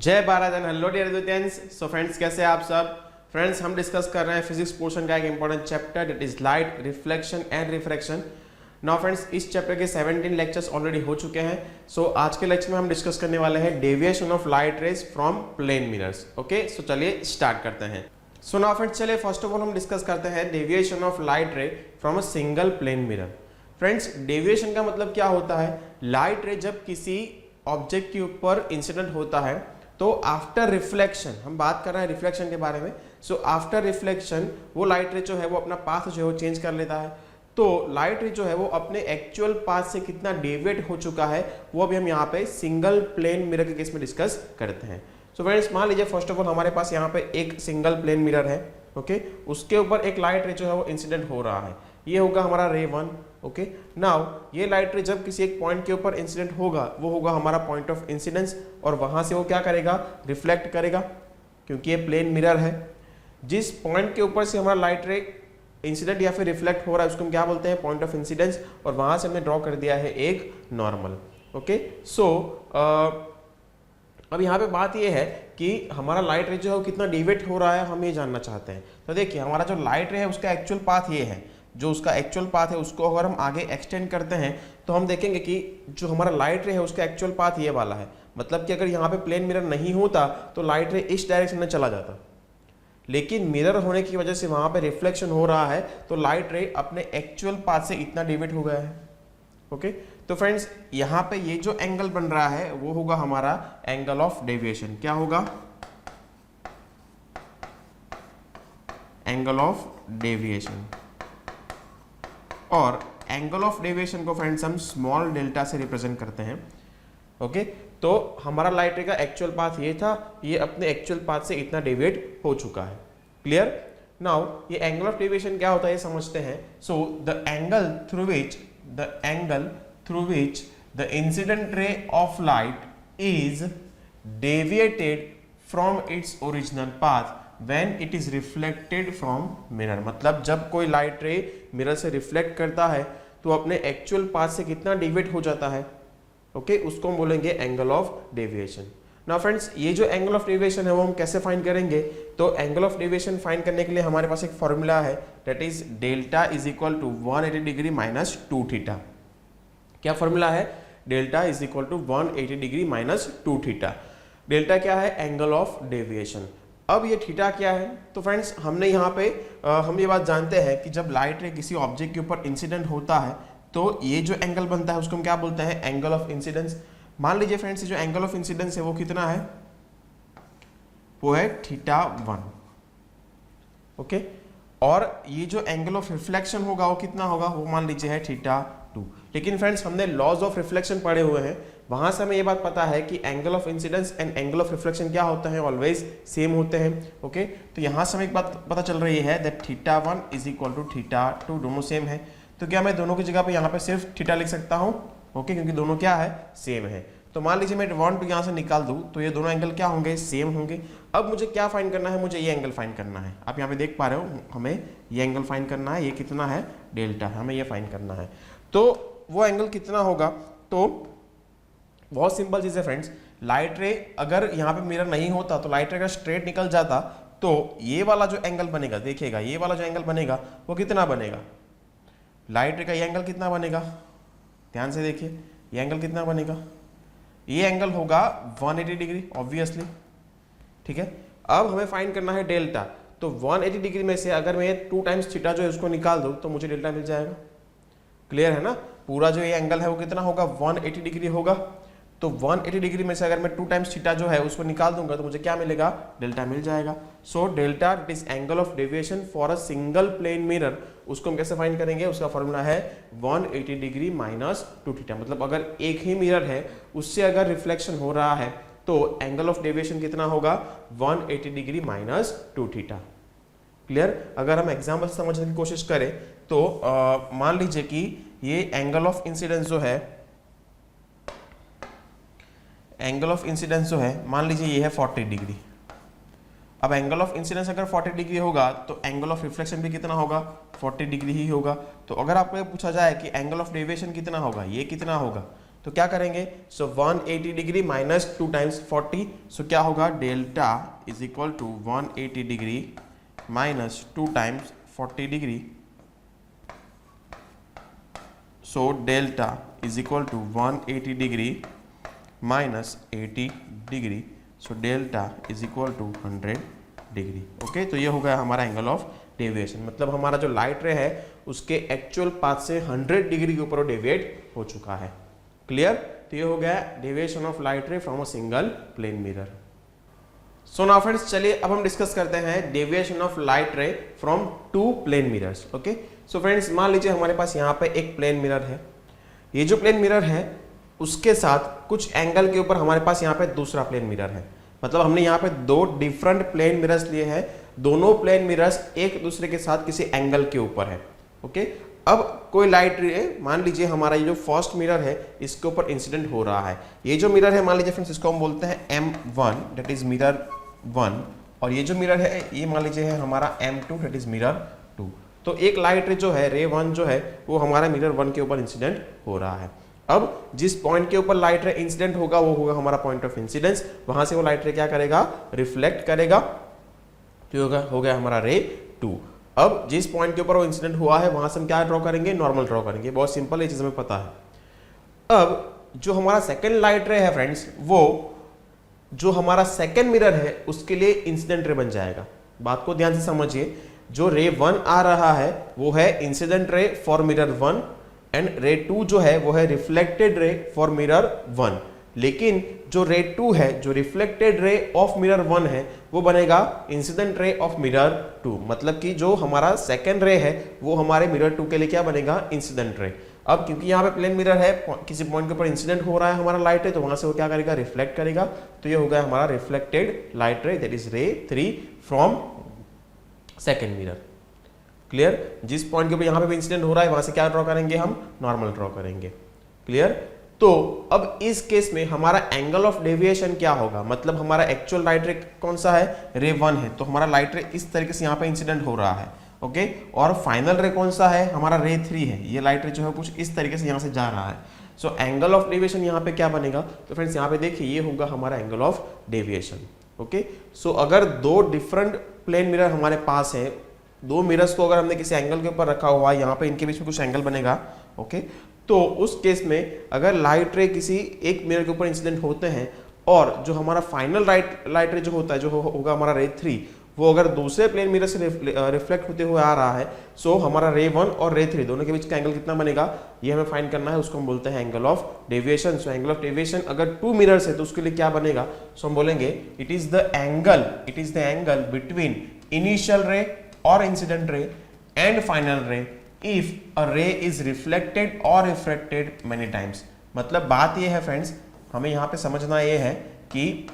जय Bharat and hello dear विद्यार्थियों। So friends, कैसे हैं आप सब। फ्रेंड्स, हम डिस्कस कर रहे हैं फिजिक्स पोर्शन का एक important chapter that is light, reflection and refraction. Now friends, इस चैप्टर के 17 लेक्चर्स ऑलरेडी हो चुके हैं। सो आज के लेक्चर में हम डिस्कस करने वाले हैं deviation of light rays from plane mirrors. Okay, so चलिए स्टार्ट करते हैं। सो नाउ फ्रेंड्स, चलिए फर्स्ट ऑफ ऑल हम डिस्कस करते हैं deviation of light ray from a single plane mirror. Friends, deviation का मतलब क्या होता है? लाइट रे जब किसी ऑब्जेक्ट के ऊपर इंसिडेंट होता है तो आफ्टर रिफ्लेक्शन, हम बात कर रहे हैं रिफ्लेक्शन के बारे में। सो आफ्टर रिफ्लेक्शन वो लाइट रे जो है वो अपना पाथ जो है वो चेंज कर लेता है। तो लाइट रे जो है वो अपने एक्चुअल पाथ से कितना डेविएट हो चुका है वो अभी हम यहाँ पे सिंगल प्लेन मिरर के केस में डिस्कस करते हैं। सो फ्रेंड्स, मान लीजिए फर्स्ट ऑफ ऑल हमारे पास यहाँ पे एक सिंगल प्लेन मिरर है। ओके, उसके ऊपर एक लाइट रे जो है वो इंसिडेंट हो रहा है। ये होगा हमारा रे 1। ओके, नाउ ये लाइट रे जब किसी एक पॉइंट के ऊपर इंसिडेंट होगा वो होगा हमारा पॉइंट ऑफ इंसिडेंस, और वहां से वो क्या करेगा? रिफ्लेक्ट करेगा, क्योंकि ये प्लेन मिरर है। जिस पॉइंट के ऊपर से हमारा लाइट रे इंसिडेंट या फिर रिफ्लेक्ट हो रहा है उसको हम क्या बोलते हैं? Point of incidence. और वहां से हमने ड्रॉ कर दिया है एक नॉर्मल। ओके, सो अब यहाँ पे बात ये है कि हमारा लाइट रे जो है वो कितना डिविएट हो रहा है, हम ये जानना चाहते हैं। तो देखिए, हमारा जो लाइट रे है उसका एक्चुअल पाथ ये है। जो उसका एक्चुअल पाथ है उसको अगर हम आगे एक्सटेंड करते हैं तो हम देखेंगे कि जो हमारा लाइट रे है उसका एक्चुअल पाथ ये वाला है। मतलब कि अगर यहाँ पे प्लेन मिरर नहीं होता तो लाइट रे इस डायरेक्शन में चला जाता, लेकिन मिरर होने की वजह से वहां पे रिफ्लेक्शन हो रहा है तो लाइट रे अपने एक्चुअल पाथ से इतना डिविएट हो गया है। ओके, तो फ्रेंड्स यहाँ पे ये जो एंगल बन रहा है वो होगा हमारा एंगल ऑफ डेविएशन। क्या होगा? Angle of deviation. और एंगल ऑफ डेविएशन को फ्रेंड्स हम स्मॉल डेल्टा से रिप्रेजेंट करते हैं। ओके, तो हमारा लाइट रे का एक्चुअल पाथ ये था, ये अपने एक्चुअल पाथ से इतना डेविएट हो चुका है। क्लियर? नाउ ये एंगल ऑफ डेविएशन क्या होता है ये समझते हैं। So the angle through which the incident ray of light is deviated from its original path when it is reflected from mirror। मतलब जब कोई लाइट रे मिरर से रिफ्लेक्ट करता है तो अपने एक्चुअल पाथ से कितना डिविएट हो जाता है। ओके, उसको हम बोलेंगे angle of deviation. Now friends, ये जो एंगल ऑफ डेविएशन है वो हम कैसे फाइंड करेंगे? तो एंगल ऑफ डेविएशन फाइंड करने के लिए हमारे पास एक फॉर्मूला है, that is delta is equal to 180 degree minus 2 theta. क्या फॉर्मूला है? Delta is equal to 180 degree minus 2 theta. Delta क्या है? Angle of deviation. अब ये थीटा क्या है? तो फ्रेंड्स, हमने यहाँ पे हम ये बात जानते हैं कि जब लाइट रे किसी ऑब्जेक्ट के ऊपर इंसिडेंट होता है तो ये जो एंगल बनता है उसको हम क्या बोलते हैं? Angle of incidence. मान लीजिए फ्रेंड्स, जो एंगल ऑफ इंसिडेंस है वो कितना है? वो है θ1। ओके, और ये जो एंगल ऑफ रिफ्लेक्शन होगा वो कितना होगा? वो मान लीजिए है θ2। लेकिन फ्रेंड्स, हमने लॉज ऑफ रिफ्लेक्शन पढ़े हुए हैं, वहां से हमें ये बात पता है कि angle of incidence and angle of reflection क्या होते हैं? ऑलवेज सेम होते हैं। ओके, तो यहां से हमें एक बात पता चल रही है दैट θ1 इज इक्वल टू θ2, दोनों सेम है। तो क्या मैं दोनों की जगह पे यहाँ पे सिर्फ थीटा लिख सकता हूँ? ओके, क्योंकि दोनों क्या है? सेम है। तो मान लीजिए मैं 1 2 यहाँ से निकाल दूँ तो ये दोनों एंगल क्या होंगे? सेम होंगे। अब मुझे क्या फाइंड करना है? मुझे ये एंगल फाइंड करना है। आप यहाँ पे देख पा रहे हो, हमें ये एंगल फाइंड करना है। ये कितना है? डेल्टा। हमें ये फाइंड करना है। तो वो एंगल कितना होगा? तो बहुत सिंपल चीज है फ्रेंड्स, लाइट रे अगर यहाँ पे मिरर नहीं होता तो लाइट रे अगर स्ट्रेट निकल जाता तो ये वाला जो एंगल बनेगा, देखिएगा ये वाला जो एंगल बनेगा वो कितना बनेगा? लाइट रे का ये एंगल कितना बनेगा? ध्यान से देखिए, ये एंगल कितना बनेगा? ये एंगल होगा 180 डिग्री ऑब्वियसली। ठीक है, अब हमें फाइंड करना है डेल्टा। तो 180 डिग्री में से अगर मैं 2 टाइम्स थीटा जो है उसको निकाल दूं तो मुझे डेल्टा मिल जाएगा। क्लियर है ना? पूरा जो ये एंगल है वो कितना होगा? 180 डिग्री होगा। तो 180 डिग्री में से अगर मैं 2 टाइम्स थीटा जो है उसको निकाल दूंगा तो मुझे क्या मिलेगा? डेल्टा मिल जाएगा। So delta it is angle of deviation for a single plane mirror. उसको हम कैसे फाइंड करेंगे? उसका फॉर्मूला है 180 डिग्री माइनस 2 थीटा। मतलब अगर एक ही मिरर है उससे अगर रिफ्लेक्शन हो रहा है तो एंगल ऑफ डेविएशन कितना होगा? 180 डिग्री माइनस 2 थीटा। क्लियर? अगर हम एग्जाम्पल समझने की कोशिश करें तो मान लीजिए कि ये एंगल ऑफ इंसिडेंस जो है, एंगल ऑफ इंसिडेंस जो है मान लीजिए ये है 40 डिग्री। अब एंगल ऑफ इंसिडेंस अगर 40 डिग्री होगा तो एंगल ऑफ रिफ्लेक्शन भी कितना होगा? 40 डिग्री ही होगा। तो अगर आपको ये पूछा जाए कि एंगल ऑफ डेविएशन कितना होगा, ये कितना होगा, तो क्या करेंगे, so 180 degree minus 2 times 40, so क्या होगा, delta is equal to 180 degree minus 2 times 40 degree, so delta is equal to 180 degree minus 80 degree, so delta is equal to 100 degree. Okay, तो ये हो गया हमारा एंगल ऑफ डेविएशन, मतलब हमारा जो लाइट रे है उसके एक्चुअल पाथ से 100 डिग्री के ऊपर डेविएट हो चुका है। क्लियर, तो ये हो गया deviation of light ray from a single plane mirror. So now friends, चलिए अब हम डिस्कस करते हैं deviation of light ray from 2 plane mirrors. Okay, so friends मान लीजिए हमारे पास यहाँ पे एक प्लेन मिरर है, ये जो प्लेन मिरर है उसके साथ कुछ एंगल के ऊपर हमारे पास यहाँ पे दूसरा प्लेन मिरर है, मतलब हमने यहाँ पे 2 डिफरेंट प्लेन मिरर्स लिए हैं, दोनों प्लेन मिरर्स एक दूसरे के साथ किसी एंगल के ऊपर है। ओके, अब कोई लाइट रे, मान लीजिए हमारा ये जो फर्स्ट मिरर है इसके ऊपर इंसिडेंट हो रहा है, ये जो मिरर है मान लीजिए फ्रेंड्स इसको हम बोलते हैं M1 दैट इज मिरर 1, और ये जो मिरर है ये मान लीजिए है हमारा M2 दैट इज मिरर 2। तो एक लाइट रे जो है, रे 1 जो है वो हमारा मिरर 1 के ऊपर इंसिडेंट हो रहा है। अब जिस पॉइंट के ऊपर लाइट रे इंसिडेंट होगा वो होगा हमारा पॉइंट ऑफ इंसिडेंस, वहां से वो लाइट रे क्या करेगा, रिफ्लेक्ट करेगा, तो हो गया हमारा रे 2। अब जिस पॉइंट के ऊपर वो इंसिडेंट हुआ है वहां से हम क्या ड्रॉ करेंगे, नॉर्मल ड्रॉ करेंगे, बहुत सिंपल, ये चीज हमें पता है। अब जो हमारा सेकेंड लाइट रे है फ्रेंड्स, वो जो हमारा सेकेंड मिरर है उसके लिए इंसिडेंट रे बन जाएगा। बात को ध्यान से समझिए, जो रे 1 आ रहा है वो है incident ray for mirror 1 and रे 2 जो है वो है रिफ्लेक्टेड रे फॉर मिरर 1, लेकिन जो रे 2 है, जो रिफ्लेक्टेड रे ऑफ मिरर 1 है वो बनेगा इंसिडेंट रे ऑफ मिरर 2, मतलब कि जो हमारा सेकेंड रे है वो हमारे मिरर 2 के लिए क्या बनेगा, इंसिडेंट रे। अब क्योंकि यहाँ पे प्लेन मिरर है, किसी पॉइंट के ऊपर इंसिडेंट हो रहा है हमारा लाइट रे, तो वहां से वो क्या करेगा, रिफ्लेक्ट करेगा, तो ये हो गया हमारा रिफ्लेक्टेड लाइट रे दैट इज रे 3 फ्रॉम सेकेंड मिरर। क्लियर, जिस पॉइंट के ऊपर यहाँ पे इंसिडेंट हो रहा है वहां से क्या ड्रॉ करेंगे, हम नॉर्मल ड्रॉ करेंगे। क्लियर, तो अब इस केस में हमारा एंगल ऑफ डेविएशन क्या होगा, मतलब हमारा एक्चुअल लाइट रे कौन सा है, रे 1 है, तो हमारा लाइट रे इस तरीके से यहाँ पे इंसिडेंट हो रहा है। ओके, और फाइनल रे कौन सा है, हमारा रे 3 है, ये लाइट रे जो है कुछ इस तरीके से यहाँ से जा रहा है। सो एंगल ऑफ डेविएशन यहाँ पे क्या बनेगा, तो फ्रेंड्स यहाँ पे देखिए ये होगा हमारा एंगल ऑफ डेविएशन। ओके, सो अगर 2 डिफरेंट प्लेन मिरर हमारे पास है, 2 मिरर्स को अगर हमने किसी एंगल के ऊपर रखा हुआ है, यहाँ पे इनके बीच में कुछ एंगल बनेगा। ओके, तो उस केस में अगर लाइट रे किसी एक मिरर के ऊपर इंसिडेंट होते हैं और जो हमारा फाइनल लाइट रे जो होता है, जो होगा हमारा रे 3, वो अगर दूसरे प्लेन मिरर से रिफ्लेक्ट होते हुए आ रहा है, सो हमारा रे 1 और रे 3 दोनों के बीच का एंगल कितना बनेगा, ये हमें फाइंड करना है, उसको हम बोलते हैं angle of deviation. So angle of deviation अगर 2 मिरर्स है तो उसके लिए क्या बनेगा, सो हम बोलेंगे it is the angle between initial रे और इंसिडेंट रे एंड फाइनल रे इफ अ रे इज रिफ्लेक्टेड और रिफ्रैक्टेड मेनी टाइम्स। मतलब बात ये है फ्रेंड्स, हमें यहाँ पे समझना ये है कि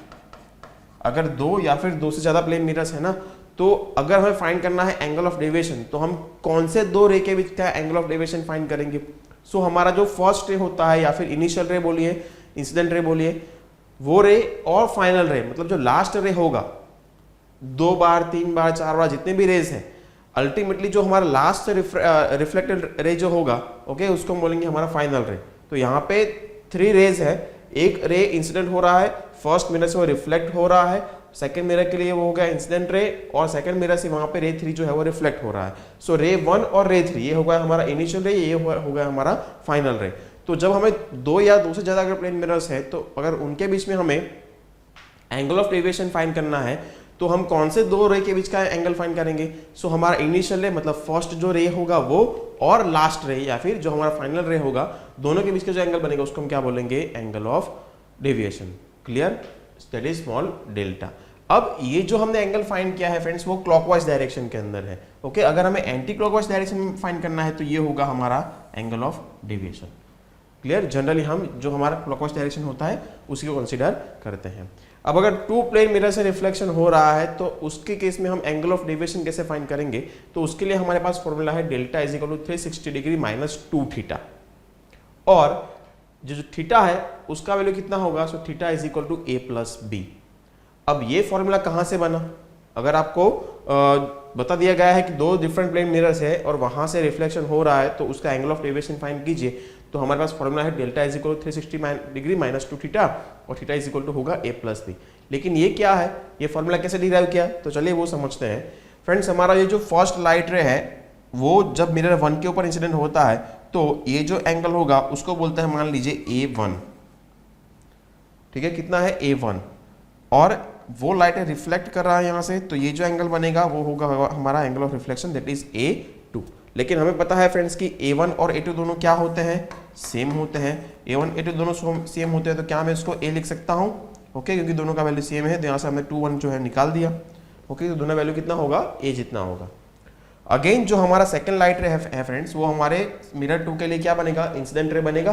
अगर 2 या फिर 2 से ज्यादा प्लेन मिरर्स है ना, तो अगर हमें फाइंड करना है एंगल ऑफ डेविएशन, तो हम कौन से 2 रे के बीच का एंगल ऑफ डेविएशन फाइंड करेंगे। सो हमारा जो फर्स्ट रे होता है या फिर इनिशियल रे बोलिए, इंसिडेंट रे बोलिए, वो रे और फाइनल रे, मतलब जो लास्ट रे होगा, 2 बार 3 बार 4 बार जितने भी रेज हैं, अल्टीमेटली जो हमारा लास्ट रिफ्लेक्टेड रे जो होगा, ओके, उसको हम बोलेंगे हमारा फाइनल रे। तो यहाँ पे 3 रेज है, एक रे इंसिडेंट हो रहा है, फर्स्ट मिरर से वो रिफ्लेक्ट हो रहा है, सेकंड मिरर के लिए वो हो गया इंसिडेंट रे, और सेकंड मिरर से वहां पे रे 3 जो है वो रिफ्लेक्ट हो रहा है। सो रे 1 और रे 3 ये हो गया हमारा इनिशियल रे, ये हो गया हमारा फाइनल रे। तो जब हमें 2 या 2 से ज्यादा अगर प्लेन मिरर्स है, तो अगर उनके बीच में हमें एंगल ऑफ डेविएशन फाइंड करना है, तो हम कौन से 2 रे के बीच का एंगल फाइंड करेंगे। सो हमारा इनिशियल रे मतलब फर्स्ट जो रे होगा वो, और लास्ट रे या फिर जो हमारा फाइनल रे होगा, दोनों के बीच का जो एंगल बनेगा उसको हम क्या बोलेंगे, angle of deviation. Clear, that is small delta. अब ये जो हमने एंगल फाइंड किया है फ्रेंड्स, वो क्लॉकवाइज डायरेक्शन के अंदर है। ओके, अगर हमें एंटी क्लॉकवाइज डायरेक्शन में फाइंड करना है तो ये होगा हमारा angle of deviation. Clear, generally हम जो हमारा क्लॉकवाइज डायरेक्शन होता है उसी को कंसीडर करते हैं। अब अगर 2 प्लेन मिरर से रिफ्लेक्शन हो रहा है तो उसके केस में हम एंगल ऑफ डेविएशन कैसे फाइंड करेंगे, तो उसके लिए हमारे पास फॉर्मूला है delta is equal to 360 degree minus 2 theta, और जो थीटा है उसका वैल्यू कितना होगा, so theta is equal to a plus B. अब ये फॉर्मूला कहां से बना, अगर आपको बता दिया गया है कि 2 डिफरेंट प्लेन मिरर्स है और वहां से रिफ्लेक्शन हो रहा है तो उसका एंगल ऑफ डेविएशन फाइंड कीजिए, तो हमारे पास फॉर्मूला है delta is equal 360 degree minus 2 theta और थीटा इज इक्वल टू होगा a प्लस बी। लेकिन ये क्या है, ये फॉर्मूला कैसे डिराइव किया, तो चलिए वो समझते हैं। फ्रेंड्स हमारा ये जो फर्स्ट लाइट रे है वो जब मिरर 1 के ऊपर इंसिडेंट होता है तो ये जो एंगल होगा उसको बोलते हैं मान लीजिए A1, ठीक है, कितना है A1, और वो लाइट रिफ्लेक्ट कर रहा है यहाँ से, तो ये जो एंगल बनेगा वो होगा हमारा angle of reflection, that is A2। लेकिन हमें पता है फ्रेंड्स कि A1 और A2 दोनों क्या होते हैं, सेम होते हैं। A1 A2 दोनों सेम होते हैं, तो क्या मैं इसको A लिख सकता हूँ, ओके, क्योंकि दोनों का वैल्यू सेम है, तो यहाँ से हमने 2 1 जो है निकाल दिया, ओके, तो दोनों वैल्यू कितना होगा, A जितना होगा। अगेन जो हमारा सेकंड लाइट रे है फ्रेंड्स, वो हमारे मिरर 2 के लिए क्या बनेगा, इंसिडेंट रे बनेगा।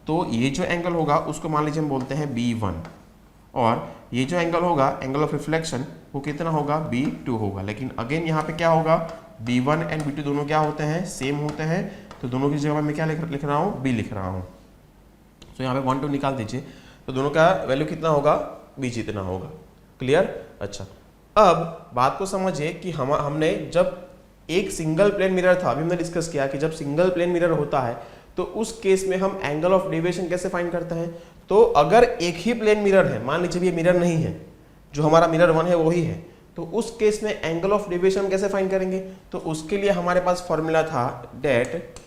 तो ये जो एंगल होगा उसको मान लीजिए हम बोलते हैं B1, और ये जो एंगल होगा एंगल ऑफ रिफ्लेक्शन वो कितना होगा, B2 होगा। लेकिन अगेन यहाँ पे क्या होगा, B1 एंड B2 दोनों क्या होते हैं, सेम होते हैं, तो दोनों की जगह मैं क्या लिख रहा हूँ, B लिख रहा हूँ। तो यहाँ पे 1 2 निकाल दीजिए, तो दोनों का वैल्यू कितना होगा, B जितना होगा। क्लियर। अच्छा, अब बात को समझिए कि हमने जब एक सिंगल प्लेन मिरर था, अभी हमने डिस्कस किया कि जब सिंगल प्लेन मिरर होता है तो उस केस में हम एंगल ऑफ डेविएशन कैसे फाइंड करते हैं। तो अगर एक ही प्लेन मिरर है, मान लीजिए ये मिरर नहीं है, जो हमारा मिरर 1 है वही है, तो उस केस में एंगल ऑफ डेविएशन कैसे फाइंड करेंगे। तो उसके लिए हमारे पास फॉर्मूला था that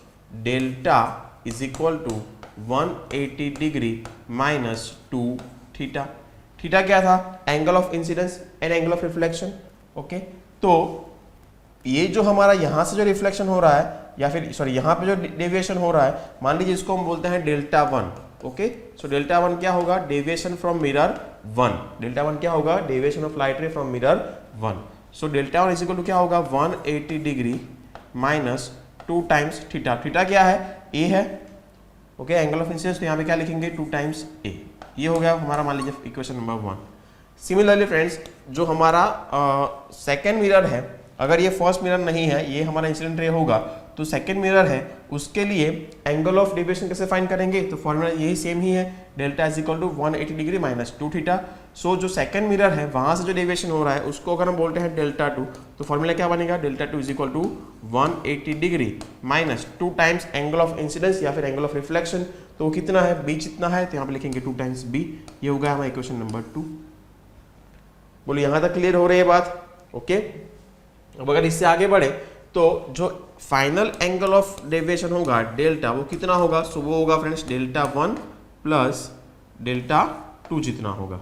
delta is equal to 180 degree minus 2 theta. Theta क्या था, angle of incidence and angle of reflection, okay. तो ये जो हमारा यहाँ से जो रिफ्लेक्शन हो रहा है, या फिर सॉरी यहाँ पे जो डेविएशन हो रहा है, मान लीजिए इसको हम बोलते हैं डेल्टा 1, ओके। सो डेल्टा 1 क्या होगा, डेविएशन फ्रॉम मिरर 1। डेल्टा 1 क्या होगा, deviation of light ray from mirror 1। So delta 1 is equal to क्या होगा, 180 degree minus 2 times theta. Theta क्या है, ए है, ओके, एंगल ऑफ इंसिडेंस, तो यहाँ पे क्या लिखेंगे, 2 टाइम्स ए। ये हो गया हमारा मान लीजिए इक्वेशन नंबर 1। सिमिलरली फ्रेंड्स जो हमारा सेकेंड मिरर है, अगर ये फर्स्ट मिरर नहीं है, ये हमारा इंसिडेंट रे होगा, तो सेकंड मिरर है, उसके लिए एंगल ऑफ डेविएशन कैसे फाइंड करेंगे। तो फॉर्मूला यही सेम ही है, delta is equal to 180 degree minus 2 theta. So जो सेकंड मिरर है वहां से जो डेविएशन हो रहा है उसको अगर हम बोलते हैं डेल्टा 2, तो फॉर्मूला क्या बनेगा, delta 2 is equal to 180 degree minus 2 times angle of incidence या फिर एंगल ऑफ रिफ्लेक्शन, तो वो कितना है, b जितना है, तो यहाँ पे लिखेंगे 2 टाइम्स b। ये होगा हमारा इक्वेशन नंबर 2। बोलिए यहाँ तक क्लियर हो रही है बात, ओके। अब अगर इससे आगे बढ़े तो जो फाइनल एंगल ऑफ डेविएशन होगा डेल्टा, वो कितना होगा, सो वो होगा फ्रेंड्स डेल्टा 1 प्लस डेल्टा 2 जितना होगा,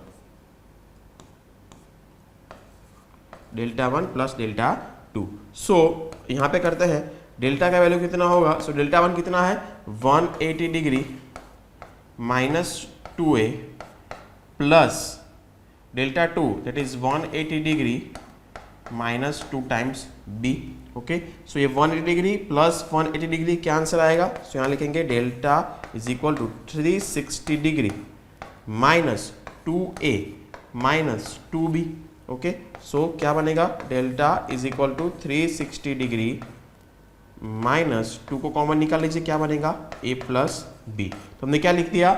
डेल्टा 1 प्लस डेल्टा 2। सो यहाँ पे करते हैं डेल्टा का वैल्यू कितना होगा, सो डेल्टा 1 कितना है, 180 degree minus 2a plus delta 2 that is 180 degree minus 2 times b, okay. So ये 180 डिग्री प्लस 180 डिग्री क्या आंसर आएगा, सो यहाँ लिखेंगे delta is equal to 360 degree minus 2a minus 2b, okay. So क्या बनेगा, delta is equal to 360 degree minus 2 को common निकाल लीजिए, क्या बनेगा, a प्लस b। तो हमने क्या लिख दिया,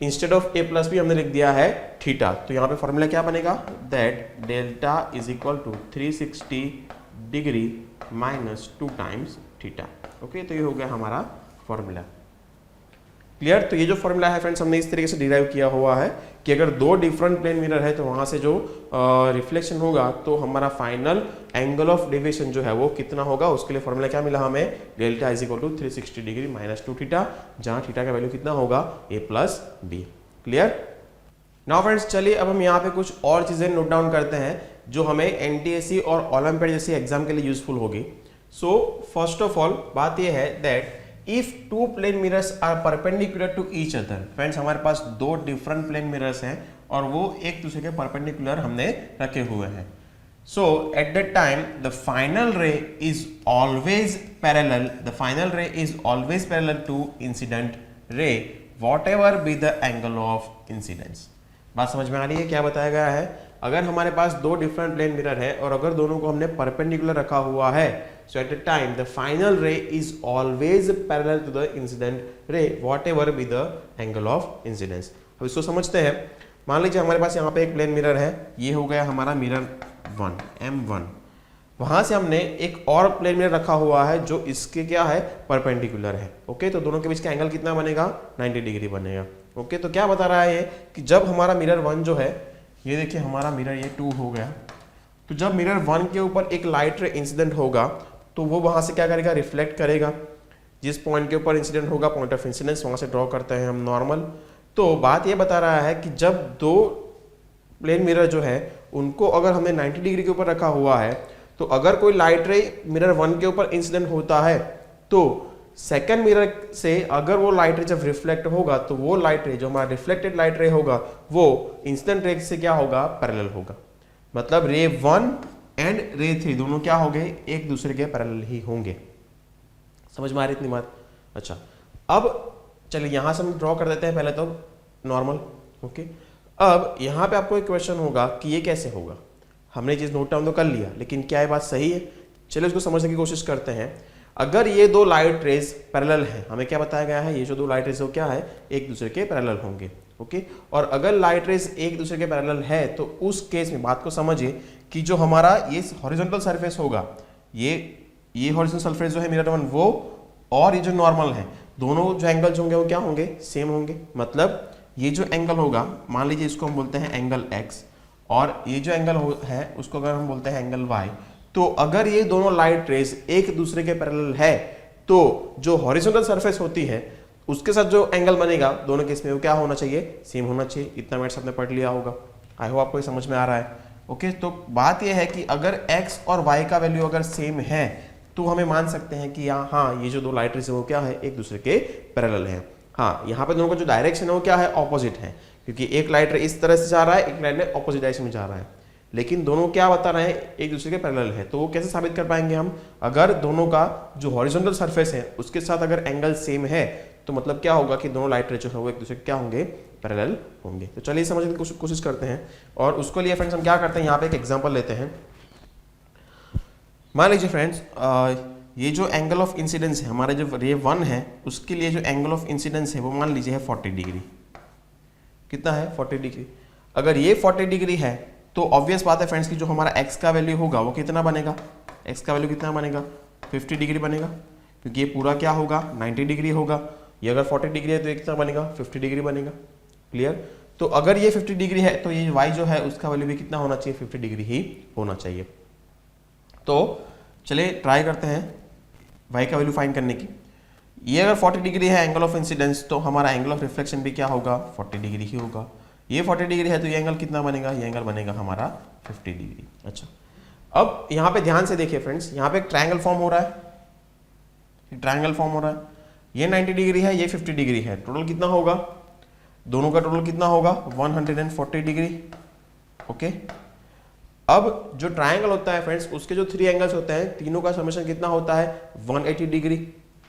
instead of a plus B हमने लिख दिया है थीटा। तो यहाँ पे फॉर्मूला क्या बनेगा, that delta is equal to 360 degree minus 2 times theta, okay. तो ये हो गया हमारा फॉर्मूला। क्लियर। तो ये जो फॉर्मूला है फ्रेंड्स हमने इस तरीके से डिराइव किया हुआ है कि अगर दो डिफरेंट प्लेन मिरर है तो वहां से जो रिफ्लेक्शन होगा तो हमारा फाइनल एंगल ऑफ डेविएशन जो है वो कितना होगा, उसके लिए फॉर्मूला क्या मिला हमें, delta is equal to 360 degree minus 2 theta, जहां थीटा का वैल्यू कितना होगा, a plus B. Clear. Now friends चलिए अब हम यहाँ पे कुछ और चीजें नोट डाउन करते हैं जो हमें एनटीएससी और ओलंपियाड जैसे एग्जाम के लिए यूजफुल होगी। सो फर्स्ट ऑफ ऑल बात यह है that if two plane mirrors are perpendicular to each other, friends हमारे पास दो डिफरेंट प्लेन मिरर्स हैं और वो एक दूसरे के परपेंडिकुलर हमने रखे हुए हैं। So at that time the final ray is always parallel, the final ray is always parallel to incident ray whatever be the angle of incidence. बात समझ में आ रही है क्या बताया गया है। अगर हमारे पास दो डिफरेंट प्लेन मिरर है और अगर दोनों को हमने परपेंडिकुलर रखा हुआ है, so at the time the final ray is always parallel to the incident ray whatever be the angle of incidence। अब इसको समझते हैं। मान लीजिए हमारे पास यहाँ पे एक प्लेन मिरर है, ये हो गया हमारा मिरर 1 M1। वहां से हमने एक और प्लेन मिरर रखा हुआ है जो इसके क्या है, परपेंडिकुलर है। ओके, तो दोनों के बीच का एंगल कितना बनेगा, 90 डिग्री बनेगा। ओके, तो क्या बता रहा है ये कि जब हमारा मिरर 1 जो है, ये देखिए हमारा मिरर ये 2 हो गया, तो जब मिरर 1 के ऊपर एक लाइट रे इंसिडेंट होगा तो वो वहां से क्या करेगा, रिफ्लेक्ट करेगा। जिस पॉइंट के ऊपर इंसिडेंट होगा, पॉइंट ऑफ इंसिडेंस, वहां से ड्रॉ करते हैं हम नॉर्मल। तो बात ये बता रहा है कि जब दो प्लेन मिरर जो है उनको अगर हमने 90 डिग्री के ऊपर रखा हुआ है, तो अगर कोई लाइट रे मिरर 1 के ऊपर इंसिडेंट होता है तो सेकंड मिरर से अगर वो लाइट रे जब रिफ्लेक्ट होगा तो वो लाइट रे जो हमारा रिफ्लेक्टेड लाइट रे होगा वो इंसिडेंट रे से क्या होगा, पैरेलल होगा। मतलब रे 1 एंड रे 3 दोनों क्या हो गए, एक दूसरे के पैरेलल ही होंगे। समझ में आ रही इतनी बात? अच्छा, अब चलिए यहां से हम ड्रॉ कर देते हैं पहले तो नॉर्मल। ओके, अब यहां पे आपको एक क्वेश्चन होगा कि ये कैसे होगा। हमने चीज नोट डाउन तो कर लिया, लेकिन क्या ये बात सही है? चलिए इसको समझने की कोशिश करते हैं। अगर ये दो लाइट रेज पैरेलल हैं, हमें क्या बताया गया है, ये जो दो लाइट रेज हो क्या है, एक दूसरे के पैरेलल होंगे। ओके, और अगर लाइट रेज एक दूसरे के पैरेलल है तो उस केस में बात को समझिए कि जो हमारा ये हॉरिजॉन्टल सरफेस होगा, ये हॉरिजॉन्टल सरफेस जो है मिरर 1 वो, और ये जो नॉर्मल है, दोनों जो एंगल्स होंगे वो क्या होंगे, सेम होंगे। मतलब ये जो एंगल होगा, मान लीजिए इसको हम बोलते हैं एंगल x, और ये जो एंगल है उसको अगर हम बोलते हैं एंगल y, तो अगर ये दोनों लाइट रेज एक दूसरे के पैरेलल है तो जो हॉरिजॉन्टल सरफेस होती है उसके साथ जो एंगल बनेगा दोनों केस में वो क्या होना चाहिए, सेम होना चाहिए। इतना मैथ्स आपने पढ़ लिया होगा, आई होप आपको ये समझ में आ रहा है। ओके, तो बात यह है कि अगर x और y का वैल्यू अगर सेम है तो हमें मान सकते हैं कि हाँ ये जो दो लाइट रेज है वो क्या है, एक दूसरे के पैरेलल है। हाँ, यहाँ पे दोनों का जो डायरेक्शन है वो क्या है, ऑपोजिट है, क्योंकि एक लाइट रे इस तरह से जा रहा है, एक लाइट रे ऑपोजिट डायरेक्शन में जा रहा है, लेकिन दोनों क्या बता रहे हैं, एक दूसरे के पैरेलल है। तो वो कैसे साबित कर पाएंगे हम, अगर दोनों का जो हॉरिजॉन्टल सरफेस है उसके साथ अगर एंगल सेम है तो मतलब क्या होगा कि दोनों लाइट रे जो है वो एक दूसरे के क्या होंगे, पैरेलल होंगे। तो चलिए समझने की कोशिश करते हैं, और उसको लिए फ्रेंड्स हम क्या करते हैं, यहाँ पे एक एग्जाम्पल लेते हैं। मान लीजिए फ्रेंड्स, ये जो एंगल ऑफ इंसिडेंस है हमारे जो रे 1 है उसके लिए जो एंगल ऑफ इंसिडेंस है वो मान लीजिए है 40 डिग्री। कितना है, 40 डिग्री। अगर ये 40 डिग्री है तो ऑब्वियस बात है फ्रेंड्स कि जो हमारा x का वैल्यू होगा वो कितना बनेगा, x का वैल्यू कितना बनेगा, 50 डिग्री बनेगा, क्योंकि ये पूरा क्या होगा, 90 डिग्री होगा। ये अगर 40 डिग्री है तो ये कितना बनेगा, 50 डिग्री बनेगा। क्लियर? तो अगर ये 50 डिग्री है तो ये y जो है उसका वैल्यू भी कितना होना चाहिए, 50 डिग्री ही होना चाहिए। तो चलिए ट्राई करते हैं y का वैल्यू फाइंड करने की। ये अगर 40 डिग्री है एंगल ऑफ इंसिडेंस तो हमारा एंगल ऑफ रिफ्लेक्शन भी क्या होगा, 40 डिग्री ही होगा। ये 40 डिग्री है तो ये एंगल कितना बनेगा, ये एंगल बनेगा हमारा 50 डिग्री। अच्छा, अब यहाँ पे ध्यान से देखिए फ्रेंड्स, यहाँ पे एक ट्रायंगल फॉर्म हो रहा है, ट्रायंगल फॉर्म हो रहा है, ये 90 डिग्री है, ये 50 डिग्री है, टोटल कितना होगा, दोनों का टोटल कितना होगा, 140 डिग्री। ओके, अब जो ट्रायंगल होता है फ्रेंड्स उसके जो 3 एंगल्स होते हैं तीनों का समेशन कितना होता है, 180 डिग्री,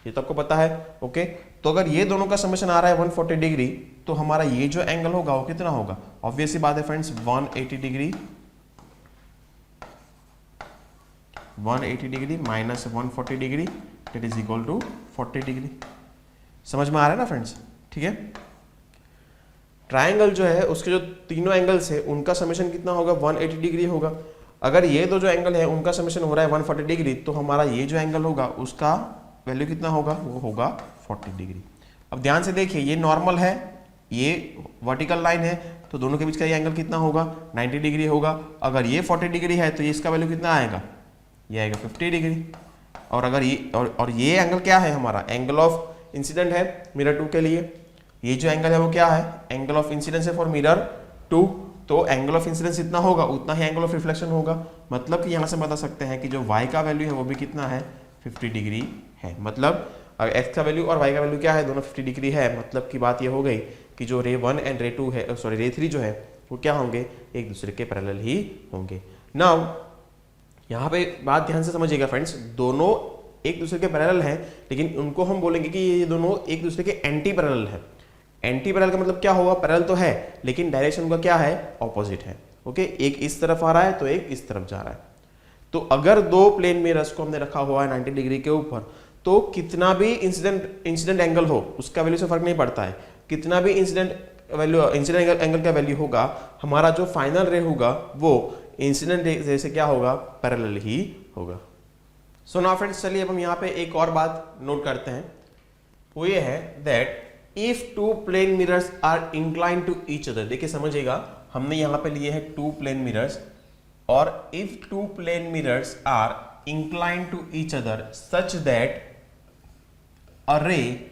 ये तो आपको पता है। ओके, तो अगर ये दोनों का समेशन आ रहा है 140 डिग्री तो हमारा ये जो एंगल होगा वो कितना होगा, ऑब्वियसली बात है friends 180 degree, 180 degree minus 140 degree that is equal to 40 degree. समझ में आ रहा है ना फ्रेंड्स? ठीक है, ट्रायंगल जो है उसके जो तीनों एंगल्स है उनका समेशन कितना होगा, 180 डिग्री होगा। अगर ये दो जो एंगल है उनका समेशन हो रहा है 140 डिग्री तो हमारा ये जो एंगल होगा उसका वैल्यू कितना होगा, वो होगा 40 डिग्री। अब ध्यान से देखिए, ये नॉर्मल है, ये वर्टिकल लाइन है, तो दोनों के बीच का ये एंगल कितना होगा, 90 डिग्री होगा। अगर ये 40 डिग्री है तो ये इसका वैल्यू कितना आएगा, ये आएगा 50 डिग्री। और अगर ये और ये एंगल क्या है हमारा, एंगल ऑफ इंसिडेंट है मिरर 2 के लिए, ये जो एंगल है वो क्या है, एंगल ऑफ इंसिडेंस है फॉर मिरर 2, तो एंगल ऑफ इंसिडेंस जितना होगा उतना ही एंगल ऑफ रिफ्लेक्शन होगा। मतलब कि यहाँ से बता सकते हैं कि जो y का वैल्यू है वो भी कितना है, 50 डिग्री है। मतलब x का वैल्यू और y का वैल्यू क्या है, दोनों 50 डिग्री है। मतलब की बात ये हो गई कि जो रे 1 एंड रे 2 है, सॉरी रे 3 जो है वो क्या होंगे, एक दूसरे के पैरेलल ही होंगे। नाउ यहाँ पे बात ध्यान से समझिएगा फ्रेंड्स, दोनों एक दूसरे के पैरेलल हैं, लेकिन उनको हम बोलेंगे कि ये दोनों एक दूसरे के एंटी पैरेलल है। एंटी पैरेलल का मतलब क्या होगा, पैरेलल तो है लेकिन डायरेक्शन उनका क्या है, ऑपोजिट है। ओके, एक इस तरफ आ रहा है तो एक इस तरफ जा रहा है। तो अगर दो प्लेन मिरर्स को हमने रखा हुआ है 90 डिग्री के ऊपर, तो कितना भी इंसिडेंट एंगल हो उसका वैल्यू से फर्क नहीं पड़ता है, कितना भी इंसिडेंट एंगल का वैल्यू होगा, हमारा जो फाइनल रे होगा वो इंसिडेंट रे से क्या होगा, पैरेलल ही होगा। सो नाउ फ्रेंड्स, चलिए अब हम यहाँ पे एक और बात नोट करते हैं, वो ये है that if two plane mirrors are incline to each other. देखिए समझिएगा, हमने यहाँ पे लिए हैं टू प्लेन मिरर्स, और if two plane mirrors are incline to each other such that a ray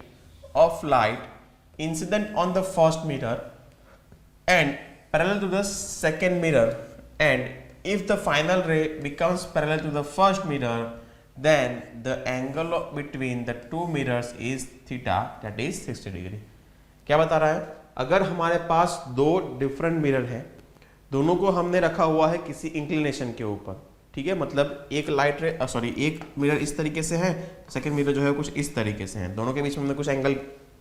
of light incident on the first mirror and parallel to the second mirror, and if the final ray becomes parallel to the first mirror, then the angle between the two mirrors is theta, that is 60 degree। क्या बता रहा है, अगर हमारे पास दो different mirror है, दोनों को हमने रखा हुआ है किसी इंक्लिनेशन के ऊपर, ठीक है, मतलब एक लाइट रे एक मिरर इस तरीके से है, सेकंड मिरर जो है कुछ इस तरीके से है, दोनों के बीच में हमने कुछ एंगल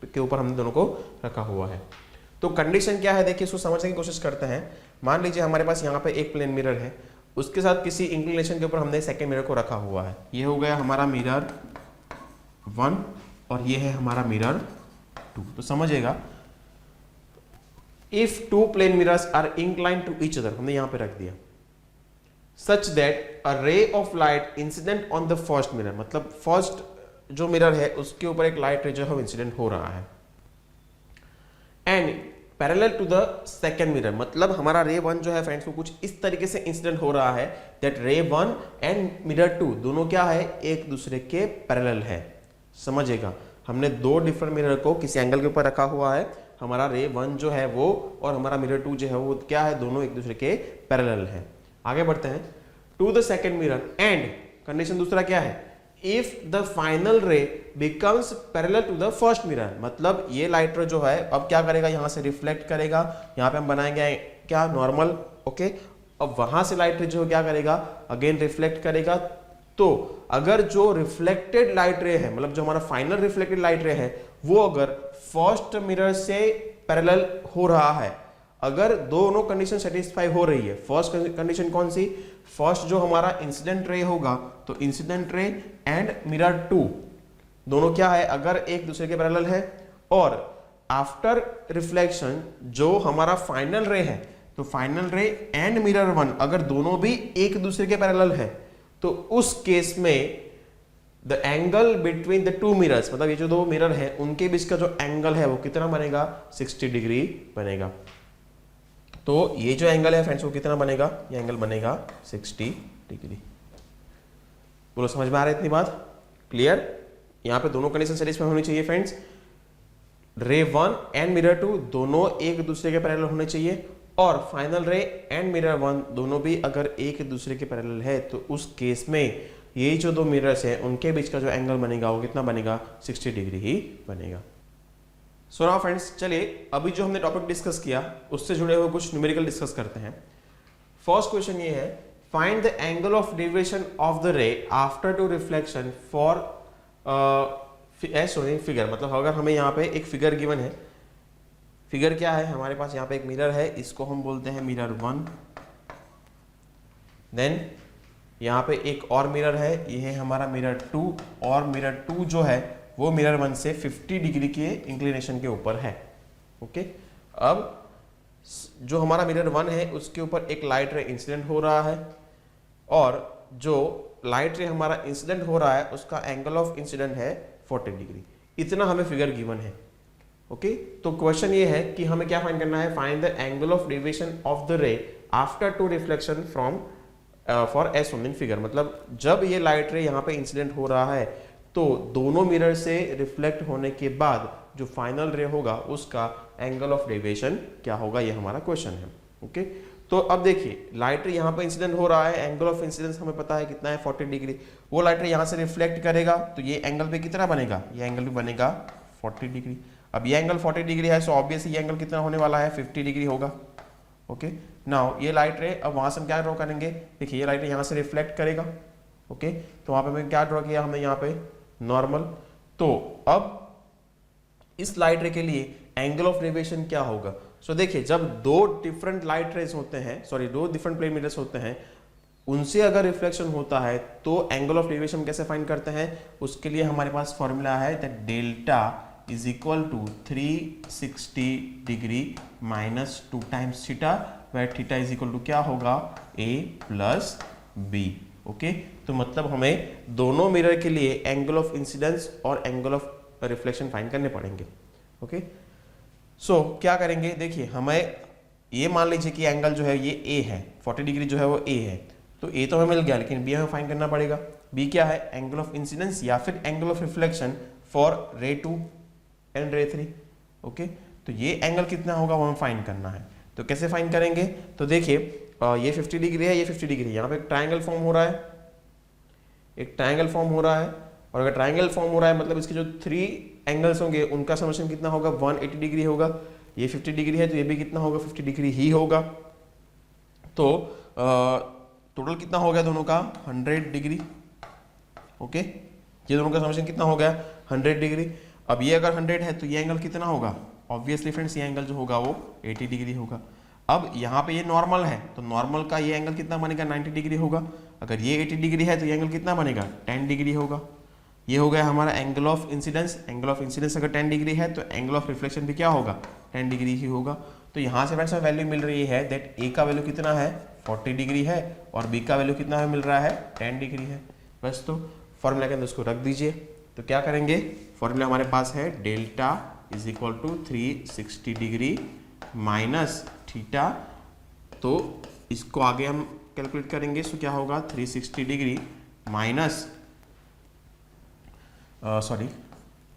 के ऊपर हमने दोनों को रखा हुआ है। तो कंडीशन क्या है, देखिए इसको समझने की कोशिश करते हैं। मान लीजिए हमारे पास यहाँ पे एक प्लेन मिरर है, उसके साथ किसी इंक्लिनेशन के ऊपर हमने सेकंड मिरर को रखा हुआ है। ये हो गया हमारा मिरर 1 और ये है हमारा मिरर 2। तो समझिएगा, if two plane mirrors are incline to each other, हमने यहाँ पे रख दिया, such that a ray of light incident on the first mirror, मतलब फर्स्ट जो मिरर है उसके ऊपर एक लाइट रे जो है इंसिडेंट हो रहा है, and parallel to the second mirror, मतलब हमारा रे 1 जो है फ्रेंड्स वो कुछ इस तरीके से इंसिडेंट हो रहा है दैट रे 1 एंड मिरर 2 दोनों क्या है, एक दूसरे के पैरेलल है। समझिएगा, हमने दो डिफरेंट मिरर को किसी एंगल के ऊपर रखा हुआ है, हमारा रे 1 जो है वो और हमारा मिरर 2 जो है वो क्या है, दोनों एक दूसरे के पैरेलल है। आगे बढ़ते हैं, to the second mirror and condition दूसरा क्या है, if the final ray becomes parallel to the first mirror, मतलब ये लाइट रे जो है अब क्या करेगा, यहां से रिफ्लेक्ट करेगा, यहां पे हम बनाएंगे क्या नॉर्मल, ओके, अब वहां से लाइट रे जो क्या करेगा, अगेन रिफ्लेक्ट करेगा। तो अगर जो रिफ्लेक्टेड लाइट रे है, मतलब जो हमारा फाइनल रिफ्लेक्टेड लाइट रे है वो अगर फर्स्ट मिरर से पैरेलल हो रहा है, अगर दोनों कंडीशन सेटिस्फाई हो रही है, फर्स्ट कंडीशन कौन सी, फर्स्ट जो हमारा इंसिडेंट रे होगा, तो इंसिडेंट रे एंड मिरर 2 दोनों क्या है, अगर एक दूसरे के पैरेलल है, और आफ्टर रिफ्लेक्शन जो हमारा फाइनल रे है, तो फाइनल रे एंड मिरर 1 अगर दोनों भी एक दूसरे के पैरेलल है, तो उस केस में the angle between the two mirrors, मतलब ये जो दो मिरर है उनके बीच का जो एंगल है वो कितना बनेगा, 60 डिग्री बनेगा। तो ये जो एंगल है फ्रेंड्स वो कितना बनेगा, ये एंगल बनेगा 60 डिग्री। बोलो समझ में आ रहा है इतनी बात, क्लियर। यहां पे दोनों कंडीशन सेटिस्फाई होनी चाहिए फ्रेंड्स, रे 1 एंड मिरर 2 दोनों एक दूसरे के पैरेलल होने चाहिए, और फाइनल रे एंड मिरर 1 दोनों भी अगर एक दूसरे के पैरेलल है, तो उस केस में ये जो दो मिरर्स हैं उनके बीच का जो एंगल बनेगा वो कितना बनेगा, 60 डिग्री ही बनेगा। सो नाउ फ्रेंड्स, चलिए अभी जो हमने टॉपिक डिस्कस किया उससे जुड़े हुए कुछ न्यूमेरिकल डिस्कस करते हैं। फर्स्ट क्वेश्चन ये है, find the angle of deviation of the रे after two reflection for figure, मतलब अगर हमें यहाँ पे एक फिगर गिवन है, फिगर क्या है, हमारे पास यहाँ पे एक मिरर है, इसको हम बोलते हैं मिरर 1, देन यहाँ पे एक और मिरर है, ये है हमारा मिरर 2, और मिरर 2 जो है वो मिरर 1 से 50 डिग्री के इंक्लिनेशन के ऊपर है, ओके। अब जो हमारा मिरर 1 है उसके ऊपर एक लाइट रे इंसिडेंट हो रहा है, और जो लाइट रे हमारा इंसिडेंट हो रहा है उसका एंगल ऑफ इंसिडेंट है 40 डिग्री। इतना हमें फिगर गिवन है, ओके। तो क्वेश्चन ये है कि हमें क्या फाइंड करना है, find the angle of deviation of the रे after two reflection from for S in figure, मतलब जब ये लाइट रे यहाँ पे इंसिडेंट हो रहा है तो दोनों मिरर से रिफ्लेक्ट होने के बाद जो फाइनल रे होगा उसका एंगल ऑफ डेविएशन क्या होगा, ये हमारा क्वेश्चन है, ओके। तो अब देखिए लाइट रे यहाँ पे इंसिडेंट हो रहा है, एंगल ऑफ इंसिडेंस हमें पता है कितना है, 40 डिग्री। वो लाइट रे यहाँ से रिफ्लेक्ट करेगा तो ये एंगल पे कितना बनेगा, ये एंगल भी बनेगा 40 डिग्री। अब ये एंगल 40 डिग्री है, सो ऑब्वियसली ये एंगल कितना होने वाला है, 50 डिग्री होगा, ओके। नाउ ये लाइट रे, अब वहां से हम क्या ड्रॉ करेंगे, देखिए ये लाइट रे यहाँ से रिफ्लेक्ट करेगा, ओके। तो वहां पे हमें क्या ड्रॉ किया, हमने यहाँ पे नॉर्मल। तो अब इस लाइट रे के लिए एंगल ऑफ डेविएशन क्या होगा, सो देखिए जब दो डिफरेंट लाइट रेज होते हैं, सॉरी दो डिफरेंट प्लेन मिरर्स होते हैं, उनसे अगर रिफ्लेक्शन होता है तो एंगल ऑफ डेविएशन कैसे फाइंड करते हैं, उसके लिए हमारे पास फॉर्मूला है that delta is equal to 360 degree minus 2 times theta, where theta is equal to क्या होगा, a प्लस बी, ओके, तो मतलब हमें दोनों मिरर के लिए एंगल ऑफ इंसिडेंस और एंगल ऑफ रिफ्लेक्शन फाइंड करने पड़ेंगे। ओके, सो क्या करेंगे, देखिए हमें ये मान लीजिए कि एंगल जो है ये ए है, 40 डिग्री जो है वो ए है, तो ए तो हमें मिल गया, लेकिन बी हमें फाइंड करना पड़ेगा। बी क्या है, एंगल ऑफ इंसिडेंस या फिर एंगल ऑफ रिफ्लेक्शन फॉर रे 2 एंड रे 3। ओके, तो ये एंगल कितना होगा वो हमें फाइंड करना है। तो कैसे फाइंड करेंगे, तो देखिए ये 50 डिग्री है, ये 50 डिग्री है, यहाँ पे एक ट्राइंगल फॉर्म हो रहा है, एक ट्राइंगल फॉर्म हो रहा है, और अगर ट्राइंगल फॉर्म हो रहा है मतलब इसके जो 3 एंगल्स होंगे उनका समेशन कितना होगा, 180 डिग्री होगा। ये 50 डिग्री है तो ये भी कितना होगा, 50 डिग्री ही होगा। तो टोटल कितना हो गया दोनों का, 100 डिग्री। ओके, ये दोनों का समेशन कितना हो गया, 100 डिग्री। अब ये अगर 100 है तो ये एंगल कितना होगा, ऑब्वियसली फ्रेंड्स ये एंगल जो होगा वो 80 डिग्री होगा। अब यहाँ पे ये नॉर्मल है तो नॉर्मल का ये एंगल कितना बनेगा, 90 डिग्री होगा। अगर ये 80 डिग्री है तो ये एंगल कितना बनेगा, 10 डिग्री होगा। ये हो गया हमारा angle of incidence. Angle of incidence अगर 10 डिग्री है तो एंगल ऑफ रिफ्लेक्शन भी क्या होगा, 10 डिग्री ही होगा। तो यहाँ से फ्रेंड्स वैल्यू मिल रही है दैट ए का वैल्यू कितना है, 40 डिग्री है, और बी का वैल्यू कितना है मिल रहा है, 10 डिग्री है। बस तो फॉर्मूला के अंदर उसको रख दीजिए। तो क्या करेंगे, फॉर्मूला हमारे पास है delta is equal to 360 degree minus theta. तो इसको आगे हम कैलकुलेट करेंगे, सो क्या होगा 360 degree minus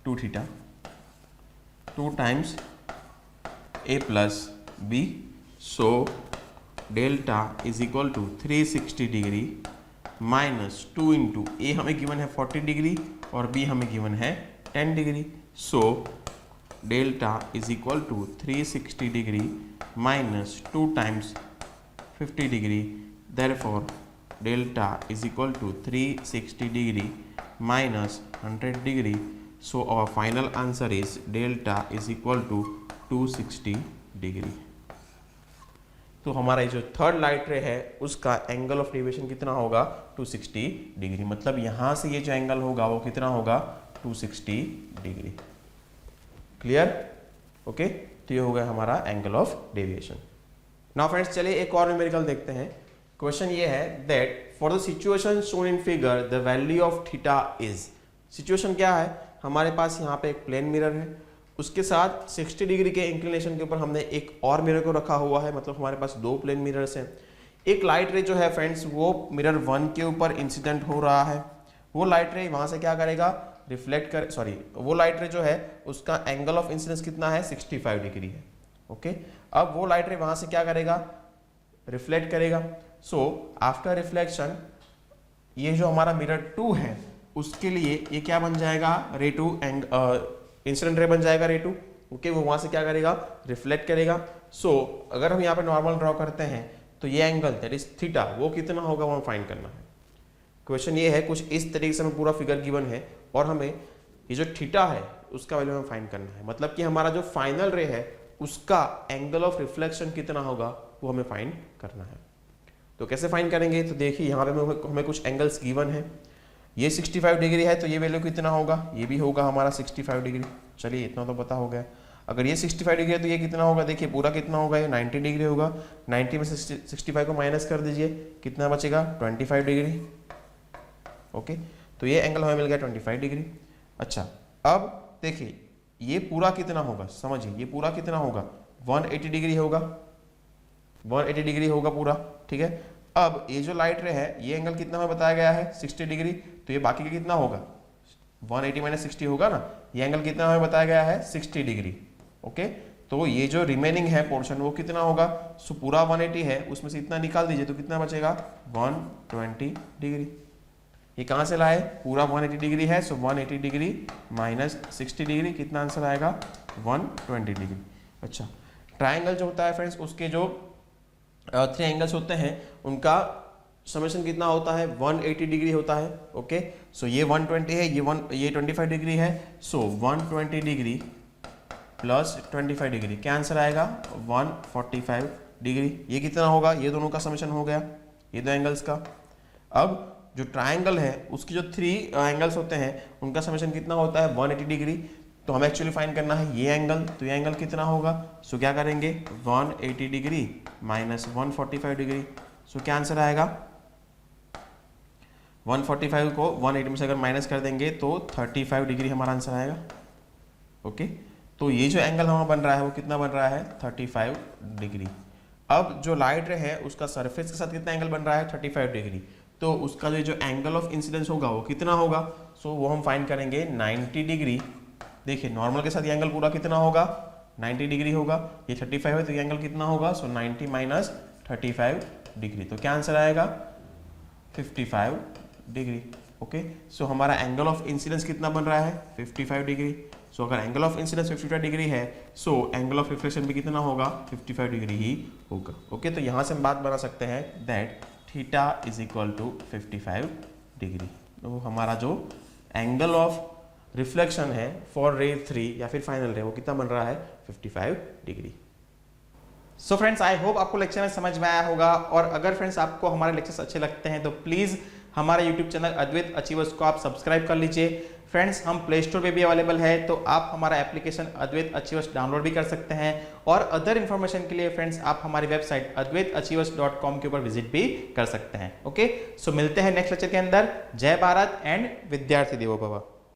2 theta 2 times a plus b. So delta is equal to 360 degree minus 2 into a हमें गिवन है 40 डिग्री और बी हमें गिवन है 10 degree. So delta is equal to 360 degree minus 2 times 50 degree, therefore delta is equal to 360 degree minus 100 degree. So our final answer is delta is equal to 260 degree. तो हमारा जो third light रे है उसका angle of deviation कितना होगा, 260 degree. मतलब यहां से ये जो एंगल होगा वो कितना होगा, 260 डिग्री। Clear, okay. तो ये हो गया हमारा angle of deviation. Now friends चलिए एक और न्यूमेरिकल देखते हैं। क्वेश्चन ये है that for the situation shown in figure the value of theta is. Situation क्या है, हमारे पास यहाँ पे एक प्लेन मिरर है, उसके साथ 60 डिग्री के इंक्लिनेशन के ऊपर हमने एक और मिरर को रखा हुआ है, मतलब हमारे पास 2 प्लेन मिरर्स हैं। एक लाइट रे जो है फ्रेंड्स वो मिरर 1 के ऊपर इंसिडेंट हो रहा है, वो लाइट रे वहां से क्या करेगा, रिफ्लेक्ट कर, सॉरी वो लाइट रे जो है उसका एंगल ऑफ इंसिडेंस कितना है, 65 डिग्री है। ओके, अब वो लाइट रे वहां से क्या करेगा, रिफ्लेक्ट करेगा। सो आफ्टर रिफ्लेक्शन ये जो हमारा मिरर 2 है उसके लिए ये क्या बन जाएगा, रे 2 एंड इंसिडेंट रे बन जाएगा रे 2। ओके, वो वहां से क्या करेगा, रिफ्लेक्ट करेगा। सो अगर हम यहाँ पे नॉर्मल ड्रॉ करते हैं तो ये एंगल दैट इज थीटा वो कितना होगा वो हमें फाइंड करना है। क्वेश्चन ये है, कुछ इस तरीके से हमें पूरा फिगर गिवन है और हमें ये जो थीटा है उसका वैल्यू हमें फाइंड करना है। मतलब कि हमारा जो फाइनल रे है उसका एंगल ऑफ रिफ्लेक्शन कितना होगा वो हमें फाइंड करना है। तो कैसे फाइंड करेंगे, तो देखिए यहाँ पे हमें कुछ एंगल्स गिवन है। ये 65 डिग्री है तो ये वैल्यू कितना होगा, ये भी होगा हमारा 65 डिग्री। चलिए इतना तो पता हो गया। अगर ये 65 डिग्री है तो ये कितना होगा, देखिए पूरा कितना होगा, ये 90 डिग्री होगा। 90 में से 65 को माइनस कर दीजिए, कितना बचेगा, 25 डिग्री। ओके, तो ये एंगल हमें मिल गया 25 डिग्री। अच्छा, अब देखिए ये पूरा कितना होगा, समझिए ये पूरा कितना होगा, 180 डिग्री होगा, 180 डिग्री होगा पूरा। ठीक है, अब ये जो लाइट रे है ये एंगल कितना हमें बताया गया है, 60 डिग्री। तो ये बाकी का कितना होगा, 180 माइनस 60 होगा ना, ये एंगल कितना हमें बताया गया है, 60 डिग्री। ओके, तो ये जो रिमेनिंग है पोर्शन वो कितना होगा, सो पूरा 180 है उसमें से इतना निकाल दीजिए तो कितना बचेगा, 120 डिग्री। ये कहाँ से लाए, पूरा 180 डिग्री है, सो 180 डिग्री माइनस 60 डिग्री, कितना आंसर आएगा, 120 डिग्री। अच्छा, ट्राइंगल जो होता है फ्रेंड्स उसके जो 3 एंगल्स होते हैं उनका समेशन कितना होता है, 180 डिग्री होता है। ओके, सो ये 120 है, ये 25 डिग्री है, सो 120 डिग्री प्लस 25 डिग्री, क्या आंसर आएगा, 145 डिग्री। ये कितना होगा, ये दोनों का समेशन हो गया, ये 2 एंगल्स का। अब जो ट्राइंगल है उसकी जो 3 एंगल्स होते हैं उनका समेशन कितना होता है, 180 डिग्री। तो हमें एक्चुअली फाइंड करना है ये एंगल, तो ये एंगल कितना होगा, सो क्या करेंगे, 180 डिग्री माइनस 145 डिग्री। सो क्या आंसर आएगा, 145 को 180 में से अगर माइनस कर देंगे तो 35 डिग्री हमारा आंसर आएगा। ओके, तो ये जो एंगल हमारा बन रहा है वो कितना बन रहा है 35 डिग्री। अब जो लाइट रे है उसका सरफेस के साथ कितना एंगल बन रहा है 35 डिग्री, तो उसका जो एंगल ऑफ इंसिडेंस होगा वो कितना होगा, सो वो हम फाइंड करेंगे 90 डिग्री। देखिए नॉर्मल के साथ ये एंगल पूरा कितना होगा 90 डिग्री होगा, ये 35 है तो ये एंगल कितना होगा, सो 90 माइनस 35 डिग्री, तो क्या आंसर आएगा 55 डिग्री। ओके, सो हमारा एंगल ऑफ इंसिडेंस कितना बन रहा है 55 डिग्री। सो अगर एंगल ऑफ इंसिडेंस 55 डिग्री है सो एंगल ऑफ रिफ्लेक्शन भी कितना होगा 55 डिग्री ही होगा। ओके, तो यहाँ से हम बात बना सकते हैं that theta is equal to 55 degree. तो हमारा जो एंगल ऑफ रिफ्लेक्शन है फॉर रे 3 या फिर फाइनल रे वो कितना बन रहा है 55 degree. So friends, I hope आपको लेक्चर में समझ में आया होगा, और अगर फ्रेंड्स आपको हमारे लेक्चर्स अच्छे लगते हैं तो प्लीज हमारे यूट्यूब चैनल अद्वैत अचीवर्स को आप सब्सक्राइब कर लीजिए। फ्रेंड्स, हम प्ले स्टोर पे भी अवेलेबल है, तो आप हमारा एप्लीकेशन अद्वैत अचीवर्स डाउनलोड भी कर सकते हैं, और अदर इन्फॉर्मेशन के लिए फ्रेंड्स आप हमारी वेबसाइट advaitachievers.com के ऊपर विजिट भी कर सकते हैं। ओके, सो मिलते हैं नेक्स्ट लेक्चर के अंदर। जय भारत एंड विद्यार्थी देवो भव।